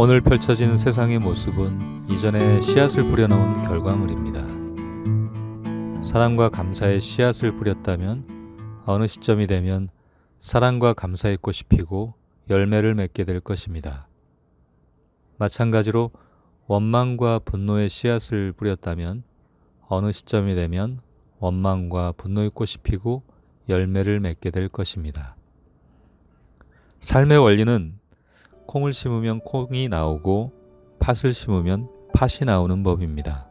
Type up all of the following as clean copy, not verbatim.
오늘 펼쳐진 세상의 모습은 이전에 씨앗을 뿌려놓은 결과물입니다. 사랑과 감사의 씨앗을 뿌렸다면 어느 시점이 되면 사랑과 감사의 꽃이 피고 열매를 맺게 될 것입니다. 마찬가지로 원망과 분노의 씨앗을 뿌렸다면 어느 시점이 되면 원망과 분노의 꽃이 피고 열매를 맺게 될 것입니다. 삶의 원리는 콩을 심으면 콩이 나오고 팥을 심으면 팥이 나오는 법입니다.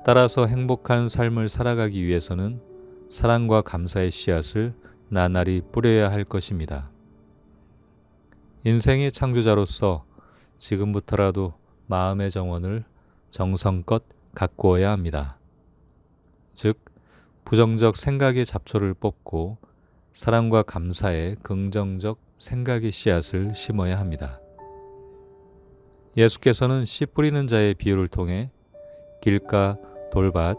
따라서 행복한 삶을 살아가기 위해서는 사랑과 감사의 씨앗을 나날이 뿌려야 할 것입니다. 인생의 창조자로서 지금부터라도 마음의 정원을 정성껏 가꾸어야 합니다. 즉, 부정적 생각의 잡초를 뽑고 사랑과 감사의 긍정적 생각의 씨앗을 심어야 합니다. 예수께서는 씨 뿌리는 자의 비유를 통해 길가, 돌밭,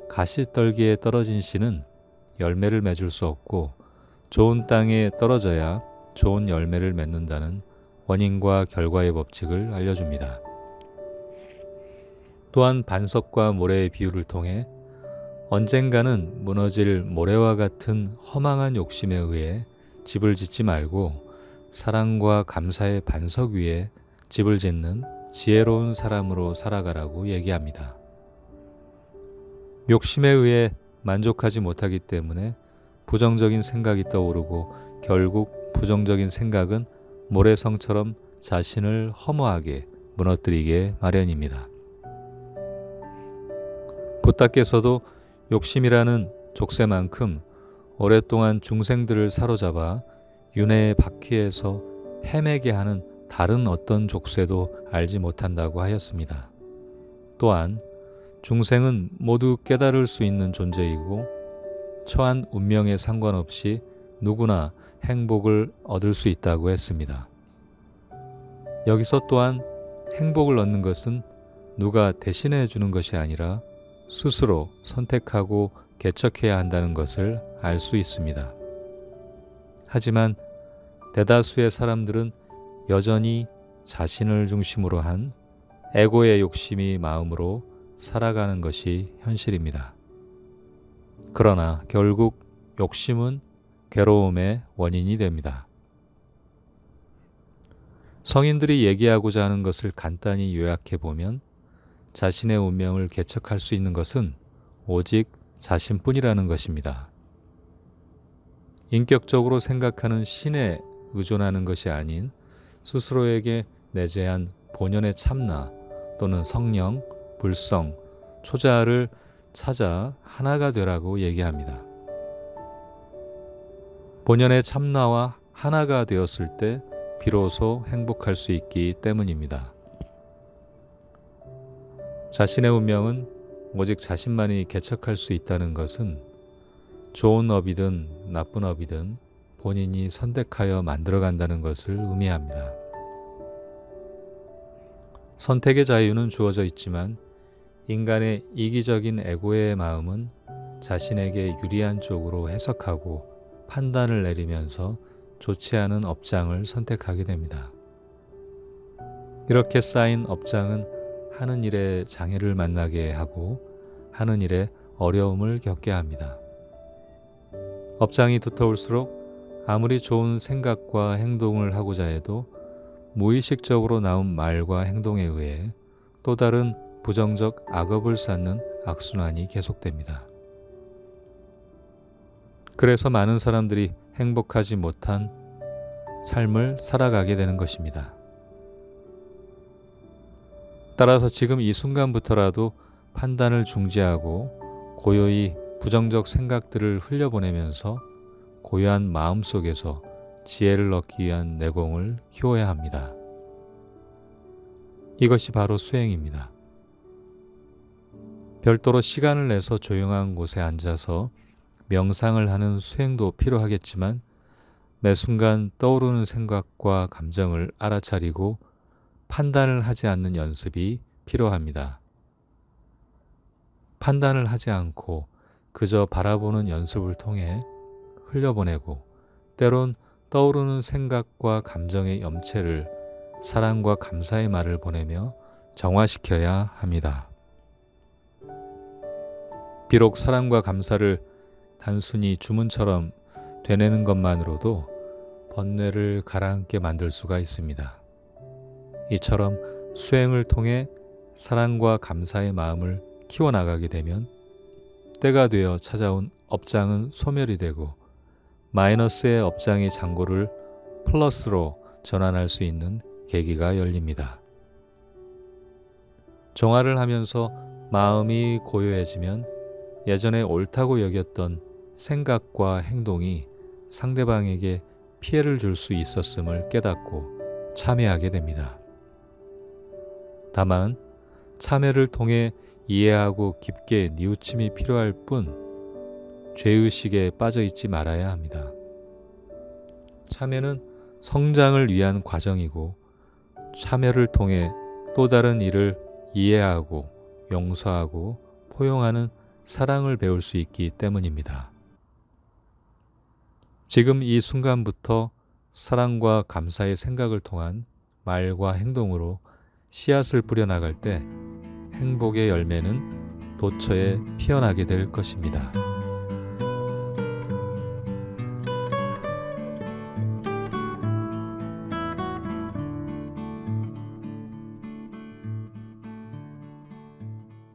가시떨기에 떨어진 씨는 열매를 맺을 수 없고 좋은 땅에 떨어져야 좋은 열매를 맺는다는 원인과 결과의 법칙을 알려줍니다. 또한 반석과 모래의 비유를 통해 언젠가는 무너질 모래와 같은 허망한 욕심에 의해 집을 짓지 말고 사랑과 감사의 반석 위에 집을 짓는 지혜로운 사람으로 살아가라고 얘기합니다. 욕심에 의해 만족하지 못하기 때문에 부정적인 생각이 떠오르고 결국 부정적인 생각은 모래성처럼 자신을 허무하게 무너뜨리게 마련입니다. 부다께서도 욕심이라는 족쇄만큼 오랫동안 중생들을 사로잡아 윤회의 바퀴에서 헤매게 하는 다른 어떤 족쇄도 알지 못한다고 하였습니다. 또한 중생은 모두 깨달을 수 있는 존재이고 처한 운명에 상관없이 누구나 행복을 얻을 수 있다고 했습니다. 여기서 또한 행복을 얻는 것은 누가 대신해 주는 것이 아니라 스스로 선택하고 개척해야 한다는 것을 알 수 있습니다. 하지만 대다수의 사람들은 여전히 자신을 중심으로 한 에고의 욕심이 마음으로 살아가는 것이 현실입니다. 그러나 결국 욕심은 괴로움의 원인이 됩니다. 성인들이 얘기하고자 하는 것을 간단히 요약해 보면 자신의 운명을 개척할 수 있는 것은 오직 자신뿐이라는 것입니다. 인격적으로 생각하는 신에 의존하는 것이 아닌 스스로에게 내재한 본연의 참나 또는 성령, 불성, 초자를 찾아 하나가 되라고 얘기합니다. 본연의 참나와 하나가 되었을 때 비로소 행복할 수 있기 때문입니다. 자신의 운명은 오직 자신만이 개척할 수 있다는 것은 좋은 업이든 나쁜 업이든 본인이 선택하여 만들어간다는 것을 의미합니다. 선택의 자유는 주어져 있지만 인간의 이기적인 에고의 마음은 자신에게 유리한 쪽으로 해석하고 판단을 내리면서 좋지 않은 업장을 선택하게 됩니다. 이렇게 쌓인 업장은 하는 일에 장애를 만나게 하고 하는 일에 어려움을 겪게 합니다. 업장이 두터울수록 아무리 좋은 생각과 행동을 하고자 해도 무의식적으로 나온 말과 행동에 의해 또 다른 부정적 악업을 쌓는 악순환이 계속됩니다. 그래서 많은 사람들이 행복하지 못한 삶을 살아가게 되는 것입니다. 따라서 지금 이 순간부터라도 판단을 중지하고 고요히 부정적 생각들을 흘려보내면서 고요한 마음 속에서 지혜를 얻기 위한 내공을 키워야 합니다. 이것이 바로 수행입니다. 별도로 시간을 내서 조용한 곳에 앉아서 명상을 하는 수행도 필요하겠지만 매 순간 떠오르는 생각과 감정을 알아차리고 판단을 하지 않는 연습이 필요합니다. 판단을 하지 않고 그저 바라보는 연습을 통해 흘려보내고 때론 떠오르는 생각과 감정의 염체를 사랑과 감사의 말을 보내며 정화시켜야 합니다. 비록 사랑과 감사를 단순히 주문처럼 되뇌는 것만으로도 번뇌를 가라앉게 만들 수가 있습니다. 이처럼 수행을 통해 사랑과 감사의 마음을 키워나가게 되면 때가 되어 찾아온 업장은 소멸이 되고 마이너스의 업장의 잔고를 플러스로 전환할 수 있는 계기가 열립니다. 정화를 하면서 마음이 고요해지면 예전에 옳다고 여겼던 생각과 행동이 상대방에게 피해를 줄 수 있었음을 깨닫고 참회하게 됩니다. 다만 참회를 통해 이해하고 깊게 뉘우침이 필요할 뿐 죄의식에 빠져 있지 말아야 합니다. 참회는 성장을 위한 과정이고 참회를 통해 또 다른 이를 이해하고 용서하고 포용하는 사랑을 배울 수 있기 때문입니다. 지금 이 순간부터 사랑과 감사의 생각을 통한 말과 행동으로 씨앗을 뿌려나갈 때 행복의 열매는 도처에 피어나게 될 것입니다.